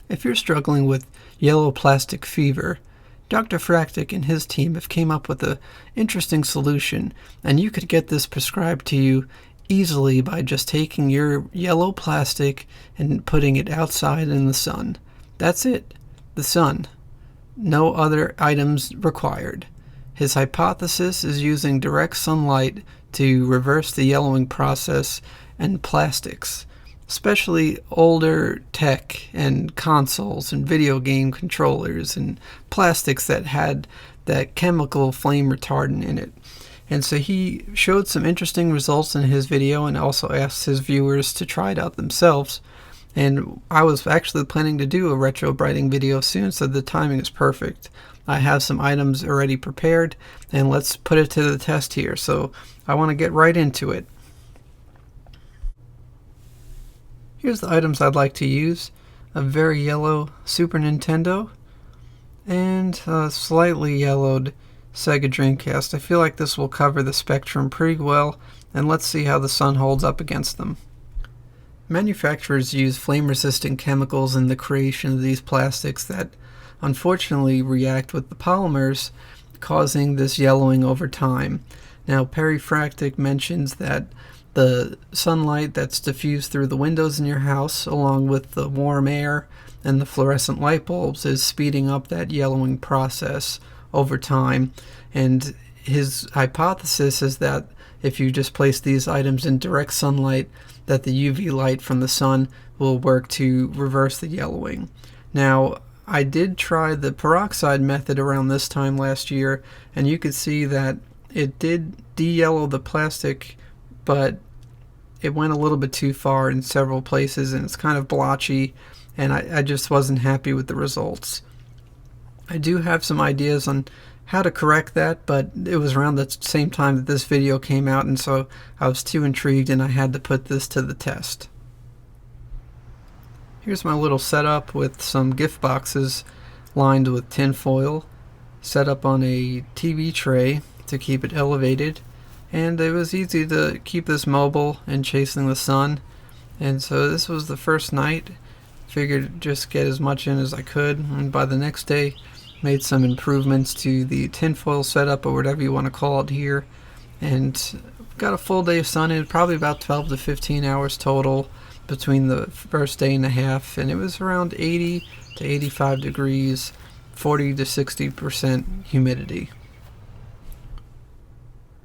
If you're struggling with yellow plastic fever, Dr. Fractic and his team have came up with an interesting solution, and you could get this prescribed to you easily by just taking your yellow plastic and putting it outside in the sun. That's it. The sun. No other items required. His hypothesis is using direct sunlight to reverse the yellowing process and plastics, especially older tech and consoles and video game controllers and plastics that had that chemical flame retardant in it. And so he showed some interesting results in his video and also asked his viewers to try it out themselves. And I was actually planning to do a Retrobrighting video soon, so the timing is perfect. I have some items already prepared, and let's put it to the test here. So I want to get right into it. Here's the items I'd like to use. A very yellow Super Nintendo and a slightly yellowed Sega Dreamcast. I feel like this will cover the spectrum pretty well, and let's see how the sun holds up against them. Manufacturers use flame-resistant chemicals in the creation of these plastics that unfortunately react with the polymers, causing this yellowing over time. Now, Perifractic mentions that the sunlight that's diffused through the windows in your house, along with the warm air and the fluorescent light bulbs, is speeding up that yellowing process over time. And his hypothesis is that if you just place these items in direct sunlight, that the UV light from the sun will work to reverse the yellowing. Now, I did try the peroxide method around this time last year, and you could see that it did de-yellow the plastic, but it went a little bit too far in several places, and it's kind of blotchy, and I just wasn't happy with the results. I do have some ideas on how to correct that, but it was around the same time that this video came out, and so I was too intrigued and I had to put this to the test. Here's my little setup with some gift boxes lined with tin foil, set up on a TV tray to keep it elevated, and it was easy to keep this mobile and chasing the sun. And so this was the first night. Figured just get as much in as I could, and by the next day made some improvements to the tinfoil setup, or whatever you want to call it here, and got a full day of sun in, probably about 12 to 15 hours total between the first day and a half, and it was around 80 to 85 degrees, 40 to 60% humidity.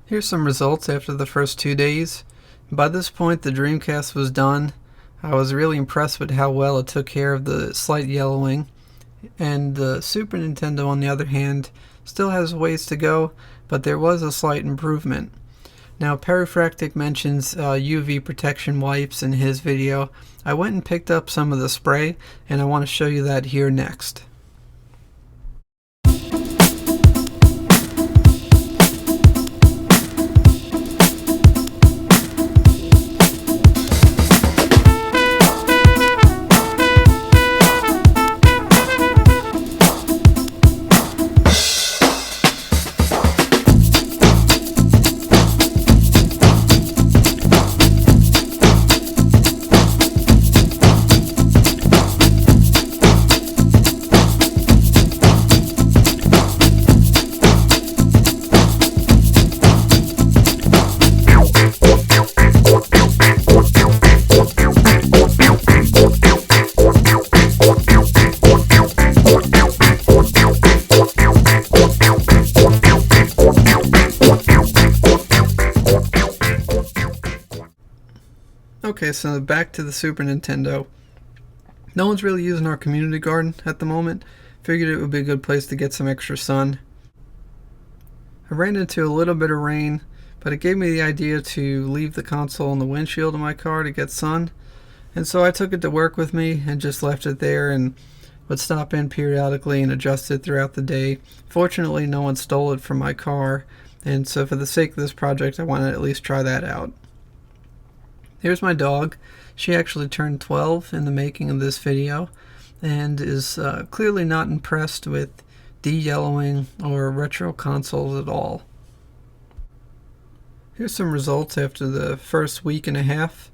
Here's some results after the first 2 days. By this point the Dreamcast was done. I was really impressed with how well it took care of the slight yellowing, and the Super Nintendo, on the other hand, still has ways to go, but there was a slight improvement. Now, Perifractic mentions UV protection wipes in his video. I went and picked up some of the spray, and I want to show you that here next. Okay, so back to the Super Nintendo. No one's really using our community garden at the moment. Figured it would be a good place to get some extra sun. I ran into a little bit of rain, but it gave me the idea to leave the console in the windshield of my car to get sun. And so I took it to work with me and just left it there and would stop in periodically and adjust it throughout the day. Fortunately, no one stole it from my car, and so for the sake of this project, I want to at least try that out. Here's my dog. She actually turned 12 in the making of this video and is clearly not impressed with de-yellowing or retro consoles at all. Here's some results after the first week and a half,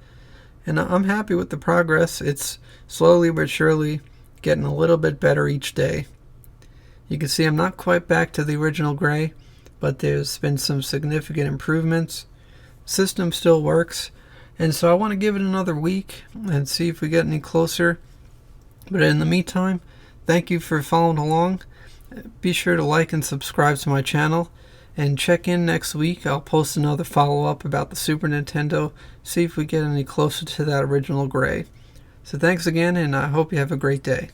and I'm happy with the progress. It's slowly but surely getting a little bit better each day. You can see I'm not quite back to the original gray, but there's been some significant improvements. System still works, and so I want to give it another week and see if we get any closer. But in the meantime, thank you for following along. Be sure to like and subscribe to my channel, and check in next week. I'll post another follow-up about the Super Nintendo, see if we get any closer to that original gray. So thanks again, and I hope you have a great day.